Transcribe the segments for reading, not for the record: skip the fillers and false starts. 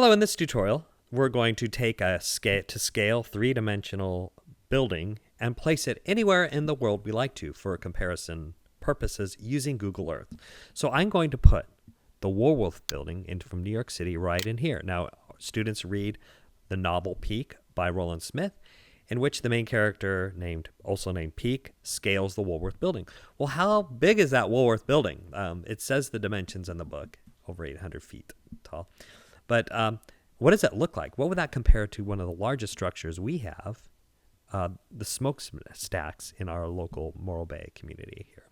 Hello, in this tutorial, we're going to take a scale three-dimensional building and place it anywhere in the world we like to for comparison purposes using Google Earth. So I'm going to put the Woolworth building from New York City right in here. Now, students read the novel Peak by Roland Smith, in which the main character, also named Peak, scales the Woolworth building. Well, how big is that Woolworth building? It says the dimensions in the book, over 800 feet tall. But what does it look like? What would that compare to one of the largest structures we have, the smokestacks in our local Morro Bay community here?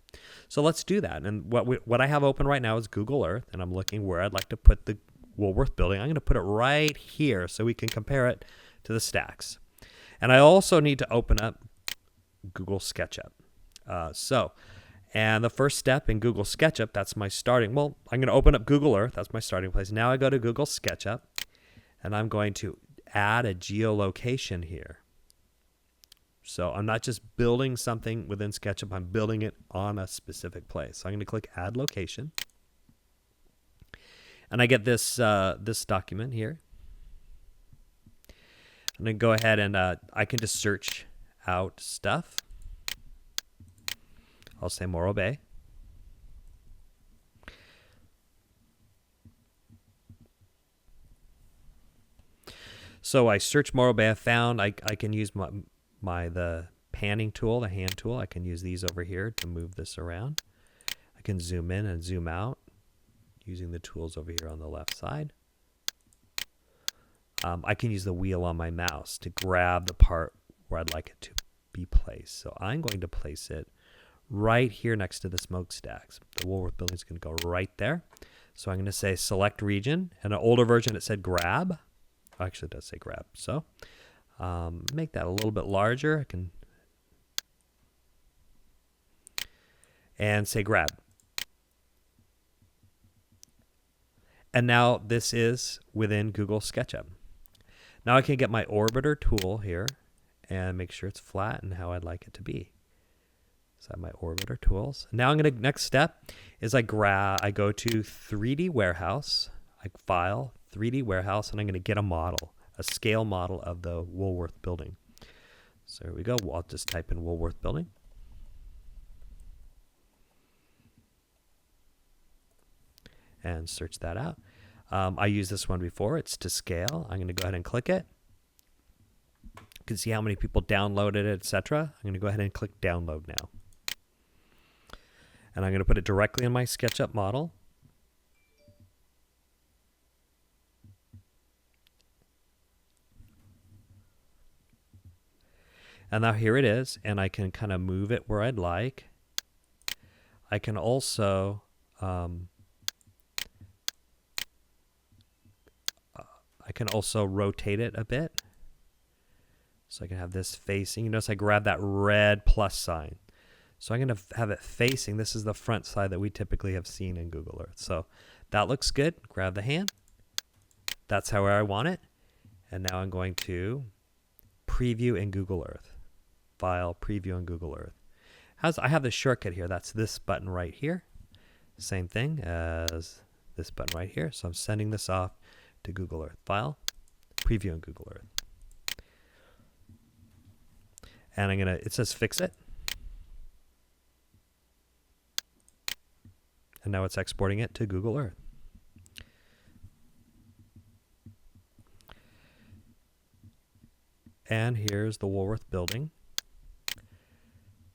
So let's do that. And what I have open right now is Google Earth, and I'm looking where I'd like to put the Woolworth building. I'm going to put it right here so we can compare it to the stacks. And I also need to open up Google Sketchup. And the first step in Google Sketchup, that's my starting. Well, I'm going to open up Google Earth. That's my starting place. Now I go to Google Sketchup, and I'm going to add a geolocation here. So I'm not just building something within SketchUp. I'm building it on a specific place. So I'm going to click Add Location. And I get this document here. I'm going to go ahead and I can just search out stuff. I'll say Morro Bay. So I search Morro Bay. I found I can use the panning tool, the hand tool. I can use these over here to move this around. I can zoom in and zoom out using the tools over here on the left side. I can use the wheel on my mouse to grab the part where I'd like it to be placed. So I'm going to place it right here next to the smokestacks. The Woolworth building is going to go right there. So I'm going to say select region. In an older version, it said grab. Actually, it does say grab. So make that a little bit larger. I can and say grab. And now this is within Google SketchUp. Now I can get my orbiter tool here and make sure it's flat and how I'd like it to be. So I have my orbiter tools. Now next step is I go to 3D Warehouse, I file 3D Warehouse, and I'm going to get a model, a scale model of the Woolworth building. So here we go. I'll just type in Woolworth building. And search that out. I used this one before. It's to scale. I'm going to go ahead and click it. You can see how many people downloaded it, etc. I'm going to go ahead and click download now. And I'm going to put it directly in my SketchUp model. And now here it is, and I can kind of move it where I'd like. I can also rotate it a bit. So I can have this facing. You notice I grab that red plus sign. So I'm going to have it facing. This is the front side that we typically have seen in Google Earth. So that looks good. Grab the hand. That's how I want it. And now I'm going to preview in Google Earth. File, preview in Google Earth. I have the shortcut here. That's this button right here. Same thing as this button right here. So I'm sending this off to Google Earth. File, preview in Google Earth. And it says fix it. And now it's exporting it to Google Earth. And here's the Woolworth building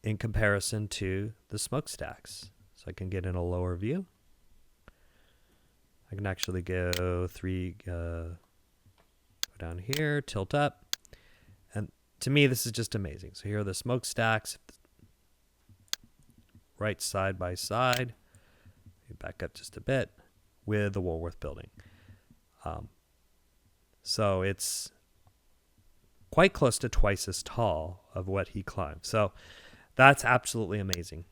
in comparison to the smokestacks. So I can get in a lower view. I can actually go down here, tilt up. And to me, this is just amazing. So here are the smokestacks, right side by side. Back up just a bit with the Woolworth building. So it's quite close to twice as tall of what he climbed. So that's absolutely amazing.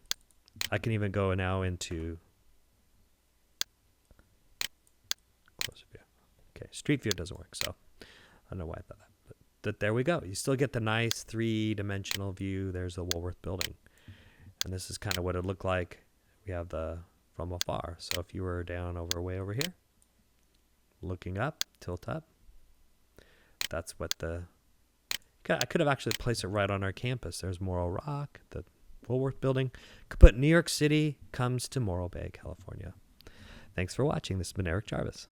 I can even go now into close view. Okay, street view doesn't work, so I don't know why I thought that. But there we go. You still get the nice three-dimensional view. There's the Woolworth building. And this is kind of what it looked like. We have the from afar. So if you were down way over here, looking up, tilt up. That's what I could have actually placed it right on our campus. There's Morro Rock, the Woolworth building. Could put New York City comes to Morro Bay, California. Thanks for watching. This has been Eric Jarvis.